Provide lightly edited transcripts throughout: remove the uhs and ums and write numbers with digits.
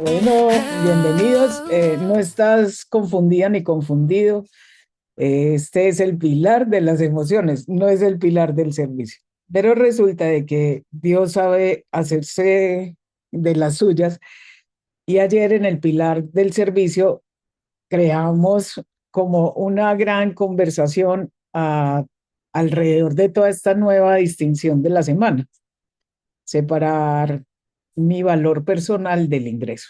Bueno, bienvenidos. No estás confundida ni confundido. Este es el pilar de las emociones, no es el pilar del servicio. Pero resulta de que Dios sabe hacerse de las suyas y ayer en el pilar del servicio creamos como una gran conversación alrededor de toda esta nueva distinción de la semana, separar mi valor personal del ingreso.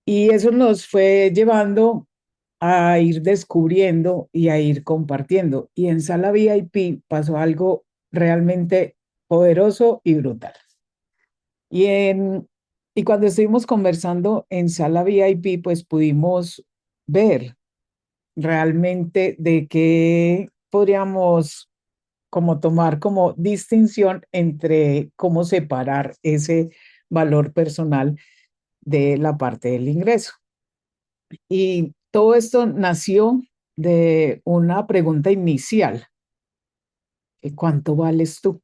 Y eso nos fue llevando a ir descubriendo y a ir compartiendo. Y en Sala VIP pasó algo realmente poderoso y brutal. Y, en, y cuando estuvimos conversando en Sala VIP, pues pudimos ver realmente de qué podríamos como tomar como distinción entre cómo separar ese valor personal de la parte del ingreso. Y todo esto nació de una pregunta inicial: ¿cuánto vales tú?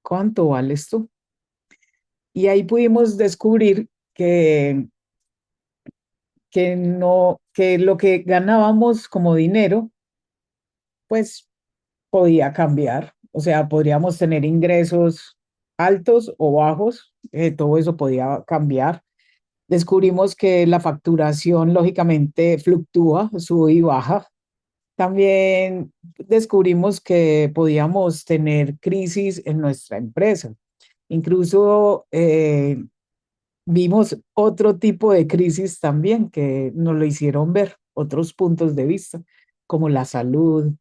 ¿Cuánto vales tú? Y ahí pudimos descubrir que no, que lo que ganábamos como dinero, pues podía cambiar. O sea, podríamos tener ingresos altos o bajos, todo eso podía cambiar. Descubrimos que la facturación lógicamente fluctúa, sube y baja. También descubrimos que podíamos tener crisis en nuestra empresa. Incluso vimos otro tipo de crisis también que nos lo hicieron ver, otros puntos de vista, como la salud,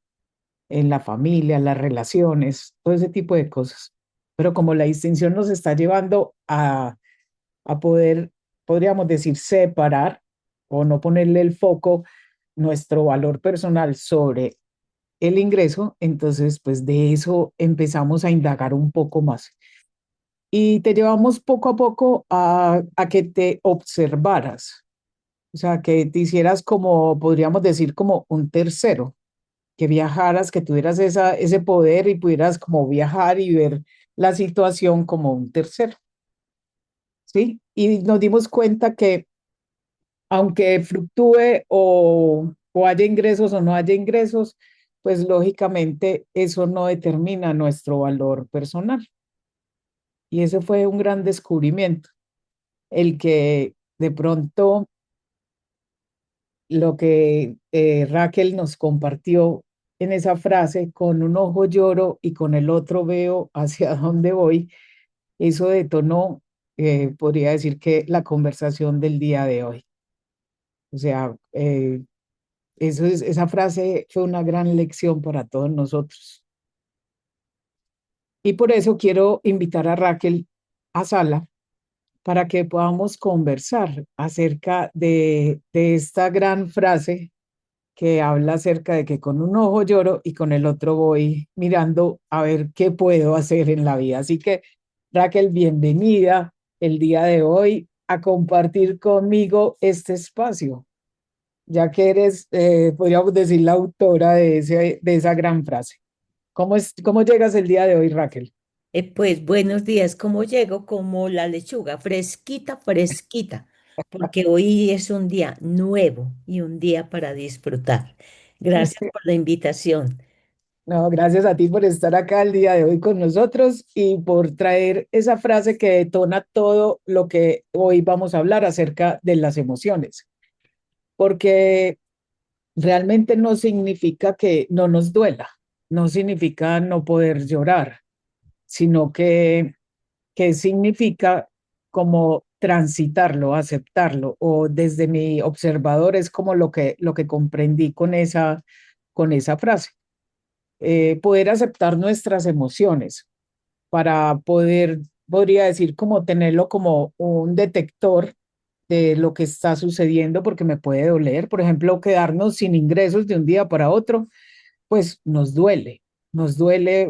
en la familia, las relaciones, todo ese tipo de cosas. Pero como la distinción nos está llevando a poder, podríamos decir, separar o no ponerle el foco, nuestro valor personal sobre el ingreso, entonces pues de eso empezamos a indagar un poco más. Y te llevamos poco a poco a que te observaras, o sea, que te hicieras como, podríamos decir, como un tercero, que viajaras, que tuvieras ese poder y pudieras como viajar y ver la situación como un tercero, ¿sí? Y nos dimos cuenta que aunque fluctúe o haya ingresos o no haya ingresos, pues lógicamente eso no determina nuestro valor personal. Y ese fue un gran descubrimiento, el que de pronto lo que Raquel nos compartió en esa frase: con un ojo lloro y con el otro veo hacia dónde voy, eso detonó, podría decir que la conversación del día de hoy. O sea, esa frase fue una gran lección para todos nosotros. Y por eso quiero invitar a Raquel a sala para que podamos conversar acerca de esta gran frase que habla acerca de que con un ojo lloro y con el otro voy mirando a ver qué puedo hacer en la vida. Así que, Raquel, bienvenida el día de hoy a compartir conmigo este espacio, ya que eres, podríamos decir, la autora de esa gran frase. ¿Cómo llegas el día de hoy, Raquel? Pues buenos días, ¿cómo llego? Como la lechuga, fresquita, fresquita, porque hoy es un día nuevo y un día para disfrutar. Gracias por la invitación. No, gracias a ti por estar acá el día de hoy con nosotros y por traer esa frase que detona todo lo que hoy vamos a hablar acerca de las emociones, porque realmente no significa que no nos duela, no significa no poder llorar, sino que significa como transitarlo, aceptarlo, o desde mi observador es como lo que comprendí con esa frase. Poder aceptar nuestras emociones para poder, podría decir, como tenerlo como un detector de lo que está sucediendo, porque me puede doler. Por ejemplo, quedarnos sin ingresos de un día para otro, pues nos duele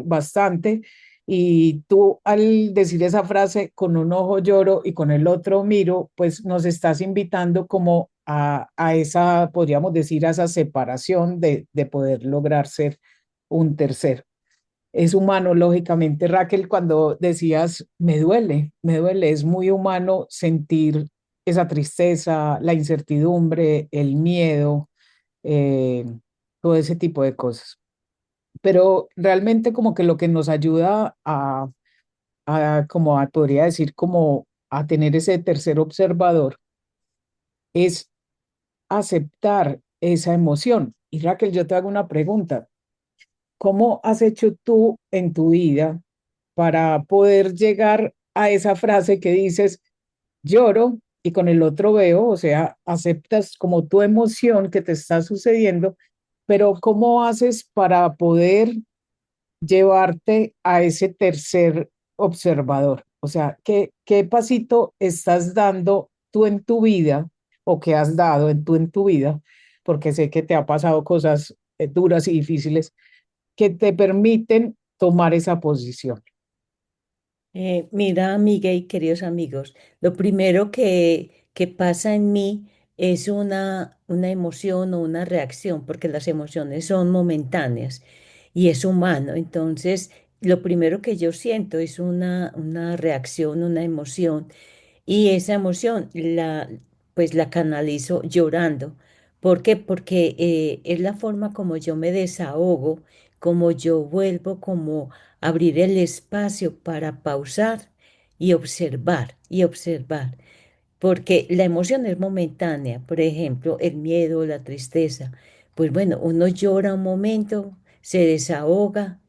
bastante. Y tú al decir esa frase, con un ojo lloro y con el otro miro, pues nos estás invitando como a esa, podríamos decir, a esa separación de poder lograr ser un tercero. es humano, lógicamente, Raquel, cuando decías, me duele, es muy humano sentir esa tristeza, la incertidumbre, el miedo, eh, todo ese tipo de cosas. Pero realmente como que lo que nos ayuda como podría decir, como a tener ese tercer observador es aceptar esa emoción. Y Raquel, yo te hago una pregunta. ¿Cómo has hecho tú en tu vida para poder llegar a esa frase que dices, lloro y con el otro veo, o sea, aceptas como tu emoción que te está sucediendo, pero ¿cómo haces para poder llevarte a ese tercer observador? O sea, ¿qué pasito estás dando tú en tu vida o que has dado en tu vida? Porque sé que te ha pasado cosas duras y difíciles que te permiten tomar esa posición. Mira, amiga y queridos amigos, lo primero que pasa en mí es una emoción o una reacción, porque las emociones son momentáneas y es humano. Entonces, lo primero que yo siento es una reacción, una emoción. Y esa emoción pues la canalizo llorando. ¿Por qué? Porque es la forma como yo me desahogo, como yo vuelvo, como abrir el espacio para pausar y observar. Porque la emoción es momentánea, por ejemplo, el miedo, la tristeza. Pues bueno, uno llora un momento, se desahoga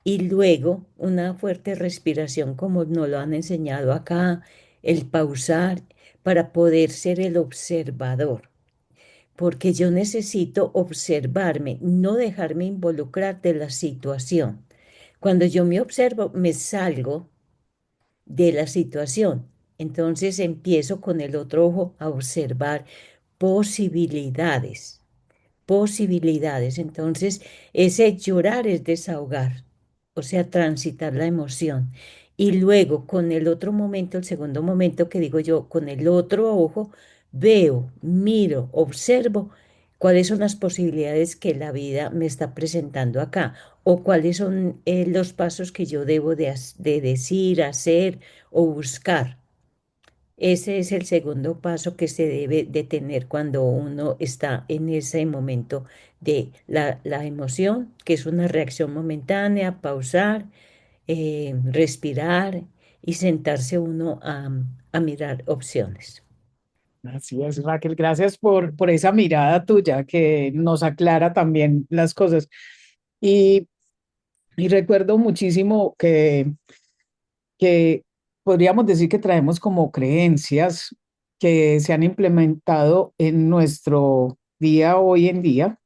y luego una fuerte respiración, como nos lo han enseñado acá, el pausar para poder ser el observador. Porque yo necesito observarme, no dejarme involucrar de la situación. Cuando yo me observo, me salgo de la situación. Entonces empiezo con el otro ojo a observar posibilidades, posibilidades. Entonces, ese llorar es desahogar, o sea, transitar la emoción. Y luego, con el otro momento, el segundo momento que digo yo, con el otro ojo, veo, miro, observo cuáles son las posibilidades que la vida me está presentando acá o cuáles son los pasos que yo debo de decir, hacer o buscar. Ese es el segundo paso que se debe de tener cuando uno está en ese momento de la emoción, que es una reacción momentánea, pausar, respirar y sentarse uno a mirar opciones. Así es, Raquel, gracias por esa mirada tuya que nos aclara también las cosas. Y, y recuerdo muchísimo que podríamos decir que traemos como creencias que se han implementado en nuestro día hoy en día,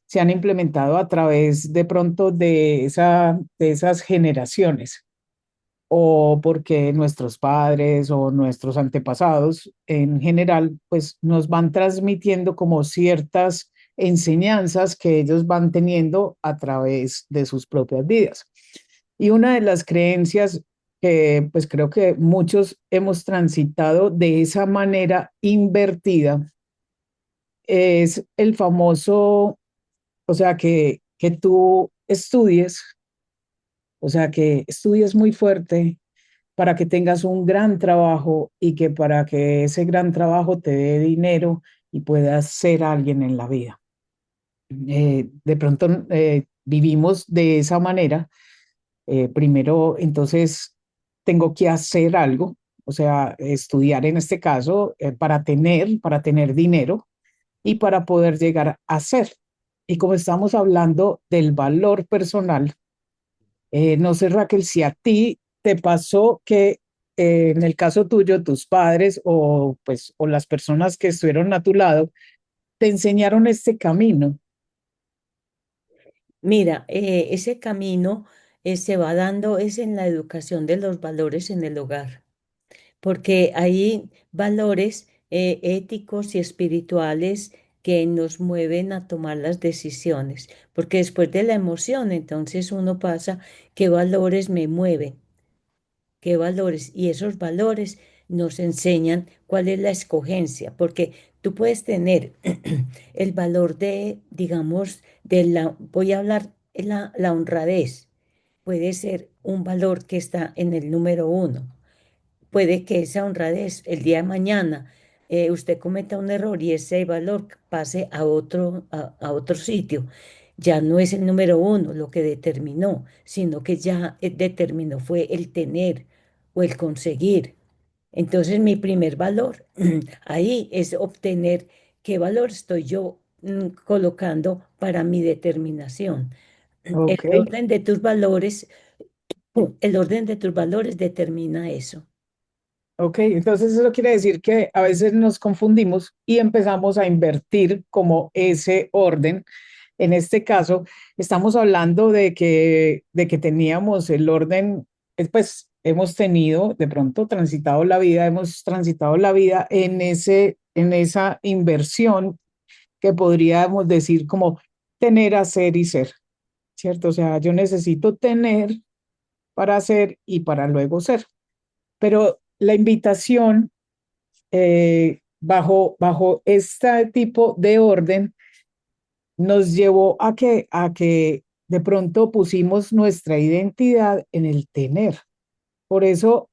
se han implementado a través de pronto de esas generaciones o porque nuestros padres o nuestros antepasados en general pues nos van transmitiendo como ciertas enseñanzas que ellos van teniendo a través de sus propias vidas. Y una de las creencias que pues creo que muchos hemos transitado de esa manera invertida es el famoso, o sea, que tú estudies, o sea, que estudies muy fuerte para que tengas un gran trabajo y que para que ese gran trabajo te dé dinero y puedas ser alguien en la vida. De pronto vivimos de esa manera. Primero, entonces, tengo que hacer algo, o sea, estudiar en este caso para tener dinero y para poder llegar a ser. Y como estamos hablando del valor personal, no sé, Raquel, si a ti te pasó que en el caso tuyo, tus padres o pues o las personas que estuvieron a tu lado te enseñaron este camino. Mira, ese camino se va dando es en la educación de los valores en el hogar, porque hay valores éticos y espirituales que nos mueven a tomar las decisiones, porque después de la emoción, entonces uno pasa, ¿qué valores me mueven? ¿Qué valores? Y esos valores nos enseñan cuál es la escogencia, porque tú puedes tener el valor de, digamos, voy a hablar la honradez. puede ser un valor que está en el número uno. Puede que esa honradez el día de mañana usted cometa un error y ese valor pase a otro sitio. Ya no es el número uno lo que determinó, sino que ya determinó fue el tener o el conseguir. Entonces mi primer valor ahí es obtener qué valor estoy yo colocando para mi determinación. Ok, El orden de tus valores determina eso. ok. Entonces eso quiere decir que a veces nos confundimos y empezamos a invertir como ese orden. En este caso, estamos hablando de que teníamos el orden, pues hemos tenido, de pronto transitado la vida, hemos transitado la vida en esa inversión que podríamos decir como tener, hacer y ser, ¿cierto? O sea, yo necesito tener para hacer y para luego ser. Pero la invitación bajo este tipo de orden nos llevó a que de pronto pusimos nuestra identidad en el tener. Por eso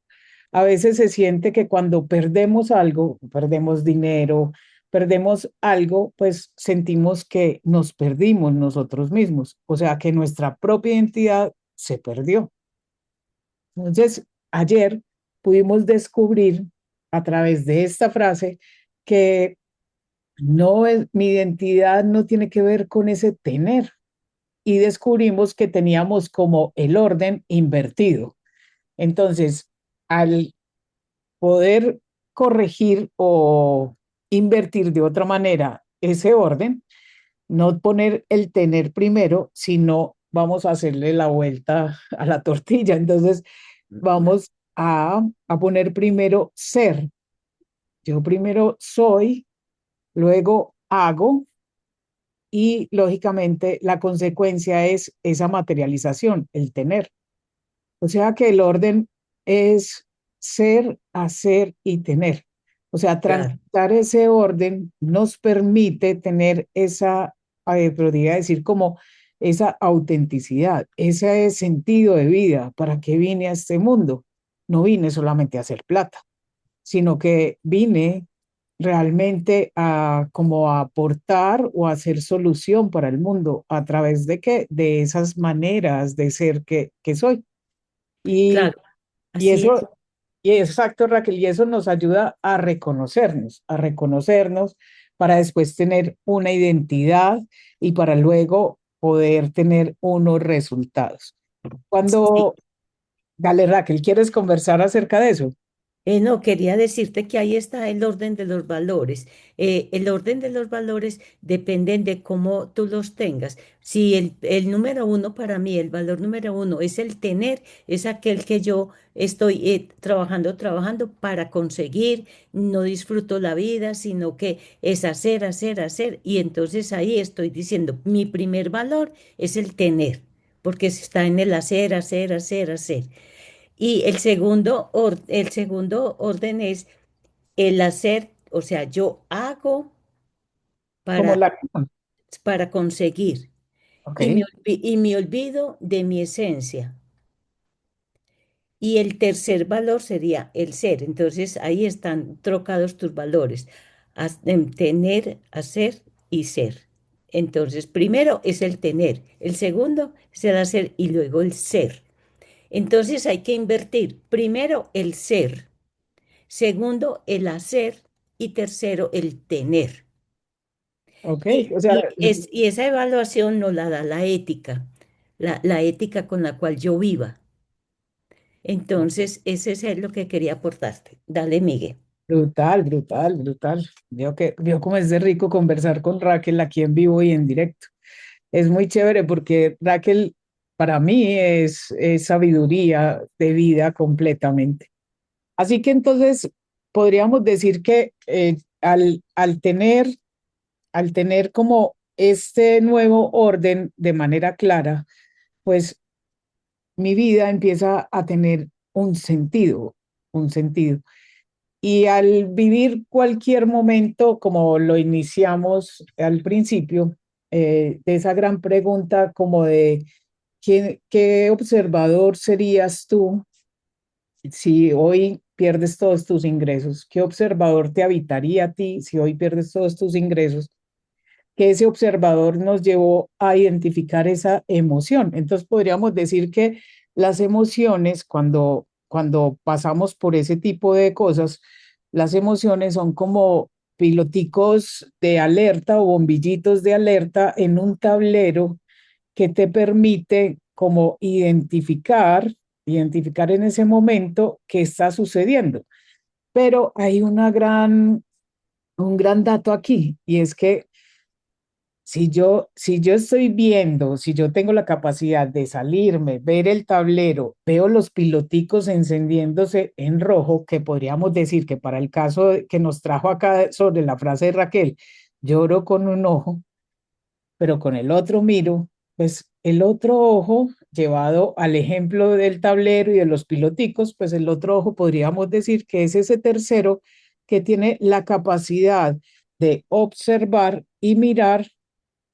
a veces se siente que cuando perdemos algo, perdemos dinero, perdemos algo, pues sentimos que nos perdimos nosotros mismos, o sea, que nuestra propia identidad se perdió. Entonces, ayer pudimos descubrir a través de esta frase que no es, mi identidad no tiene que ver con ese tener, y descubrimos que teníamos como el orden invertido. Entonces, al poder corregir o invertir de otra manera ese orden, no poner el tener primero, sino vamos a hacerle la vuelta a la tortilla. Entonces, vamos a poner primero ser. Yo primero soy, luego hago y lógicamente la consecuencia es esa materialización, el tener. O sea que el orden es ser, hacer y tener. O sea, Claro, transitar ese orden nos permite tener esa, podría decir como esa autenticidad, ese sentido de vida. ¿Para qué vine a este mundo? No vine solamente a hacer plata, sino que vine realmente a como a aportar o a hacer solución para el mundo a través de qué, de esas maneras de ser que soy. Y, claro, y así es. eso, y exacto, Raquel, y eso nos ayuda a reconocernos para después tener una identidad y para luego poder tener unos resultados. Sí. Cuando, dale, Raquel, ¿quieres conversar acerca de eso? No, quería decirte que ahí está el orden de los valores. El orden de los valores dependen de cómo tú los tengas. Si el número uno para mí, el valor número uno es el tener, es aquel que yo estoy trabajando para conseguir, no disfruto la vida, sino que es hacer, hacer, hacer. Y entonces ahí estoy diciendo, mi primer valor es el tener, porque está en el hacer, hacer, hacer, hacer. Y el segundo orden es el hacer, o sea, yo hago Como para, la... para conseguir Ok, y me olvido de mi esencia. Y el tercer valor sería el ser. Entonces ahí están trocados tus valores. Tener, hacer y ser. Entonces, primero es el tener, el segundo es el hacer y luego el ser. Entonces hay que invertir primero el ser. Segundo, el hacer. Y tercero, el tener. ok, Y, o sea, y, es, y esa evaluación nos la da la ética, la ética con la cual yo viva. Entonces, ese es lo que quería aportarte. Dale, Miguel. brutal, brutal, brutal. Veo cómo es de rico conversar con Raquel aquí en vivo y en directo. Es muy chévere porque Raquel para mí es sabiduría de vida completamente. Así que entonces podríamos decir que al tener como este nuevo orden de manera clara, pues mi vida empieza a tener un sentido, un sentido. Y al vivir cualquier momento, como lo iniciamos al principio, de esa gran pregunta como de ¿qué observador serías tú si hoy pierdes todos tus ingresos? ¿Qué observador te habitaría a ti si hoy pierdes todos tus ingresos? Que ese observador nos llevó a identificar esa emoción. Entonces podríamos decir que las emociones, cuando pasamos por ese tipo de cosas, las emociones son como piloticos de alerta o bombillitos de alerta en un tablero que te permite como identificar en ese momento qué está sucediendo. Pero hay un gran dato aquí, y es que si yo estoy viendo, si yo tengo la capacidad de salirme, ver el tablero, veo los piloticos encendiéndose en rojo, que podríamos decir que para el caso que nos trajo acá sobre la frase de Raquel, lloro con un ojo, pero con el otro miro, pues el otro ojo, llevado al ejemplo del tablero y de los piloticos, pues el otro ojo podríamos decir que es ese tercero que tiene la capacidad de observar y mirar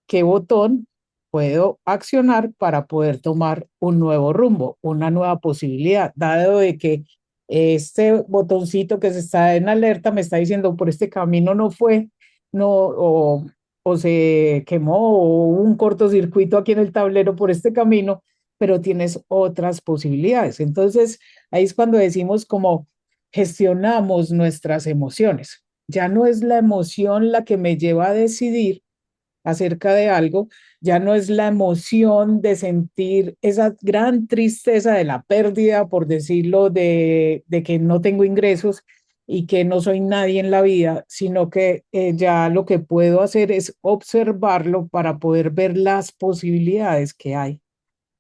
qué botón puedo accionar para poder tomar un nuevo rumbo, una nueva posibilidad, dado de que este botoncito que se está en alerta me está diciendo por este camino no fue, no, o se quemó o hubo un cortocircuito aquí en el tablero por este camino, pero tienes otras posibilidades. Entonces, ahí es cuando decimos como gestionamos nuestras emociones. Ya no es la emoción la que me lleva a decidir acerca de algo, ya no es la emoción de sentir esa gran tristeza de la pérdida, por decirlo, de que no tengo ingresos y que no soy nadie en la vida, sino que ya lo que puedo hacer es observarlo para poder ver las posibilidades que hay.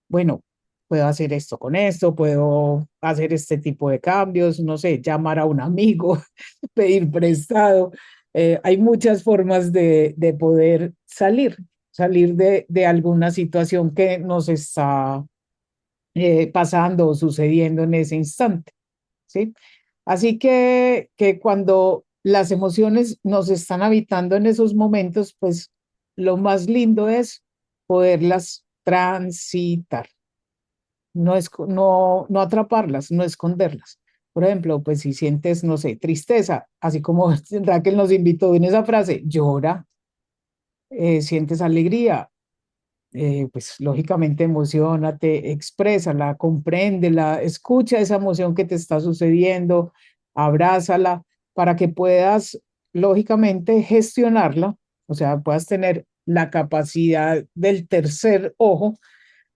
Bueno, puedo hacer esto con esto, puedo hacer este tipo de cambios, no sé, llamar a un amigo, pedir prestado. Hay muchas formas de poder salir de alguna situación que nos está pasando o sucediendo en ese instante, ¿sí? Así que cuando las emociones nos están habitando en esos momentos, pues lo más lindo es poderlas transitar, no atraparlas, no esconderlas. Por ejemplo, pues si sientes, no sé, tristeza, así como Raquel nos invitó en esa frase, llora, sientes alegría, pues lógicamente emocionate, exprésala, compréndela, escucha esa emoción que te está sucediendo, abrázala para que puedas, lógicamente, gestionarla, o sea, puedas tener la capacidad del tercer ojo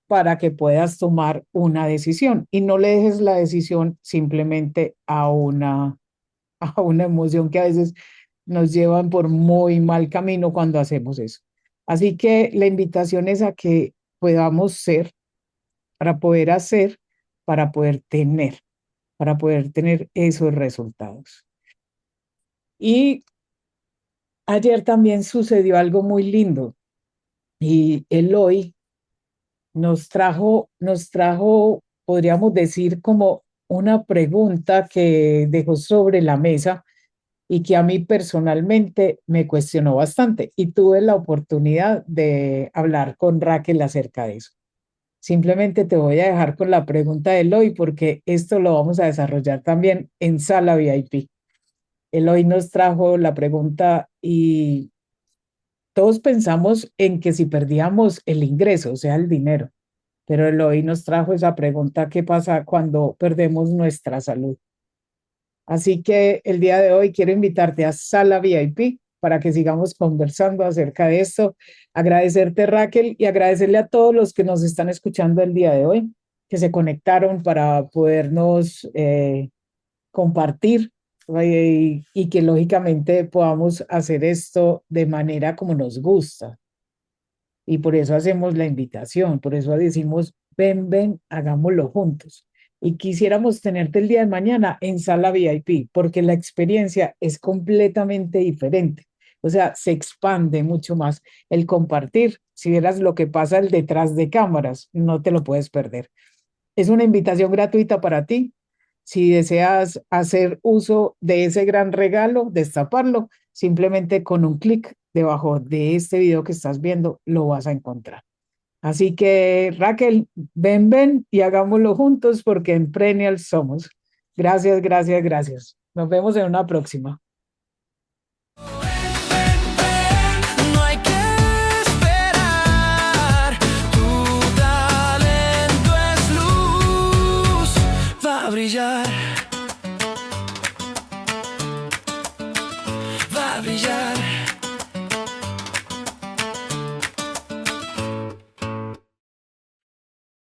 para que puedas tomar una decisión y no le dejes la decisión simplemente a una emoción que a veces nos llevan por muy mal camino cuando hacemos eso. Así que la invitación es a que podamos ser para poder hacer, para poder tener, para poder tener esos resultados. Y ayer también sucedió algo muy lindo y Eloy podríamos decir, como una pregunta que dejó sobre la mesa y que a mí personalmente me cuestionó bastante y tuve la oportunidad de hablar con Raquel acerca de eso. Simplemente te voy a dejar con la pregunta de Eloy porque esto lo vamos a desarrollar también en Sala VIP. Eloy nos trajo la pregunta y todos pensamos en que si perdíamos el ingreso, o sea, el dinero, pero Eloy nos trajo esa pregunta: ¿qué pasa cuando perdemos nuestra salud? Así que el día de hoy quiero invitarte a Sala VIP para que sigamos conversando acerca de esto. Agradecerte, Raquel, y agradecerle a todos los que nos están escuchando el día de hoy, que se conectaron para podernos compartir y que lógicamente podamos hacer esto de manera como nos gusta. Y por eso hacemos la invitación, por eso decimos, ven, ven, hagámoslo juntos. Y quisiéramos tenerte el día de mañana en sala VIP, porque la experiencia es completamente diferente. O sea, se expande mucho más el compartir. Si vieras lo que pasa el detrás de cámaras, no te lo puedes perder. Es una invitación gratuita para ti. Si deseas hacer uso de ese gran regalo, destaparlo, simplemente con un clic debajo de este video que estás viendo, lo vas a encontrar. Así que Raquel, ven, ven y hagámoslo juntos porque en Prenial somos. Gracias, gracias, gracias. Nos vemos en una próxima. No hay que esperar, tu talento es luz, va a brillar, va a brillar.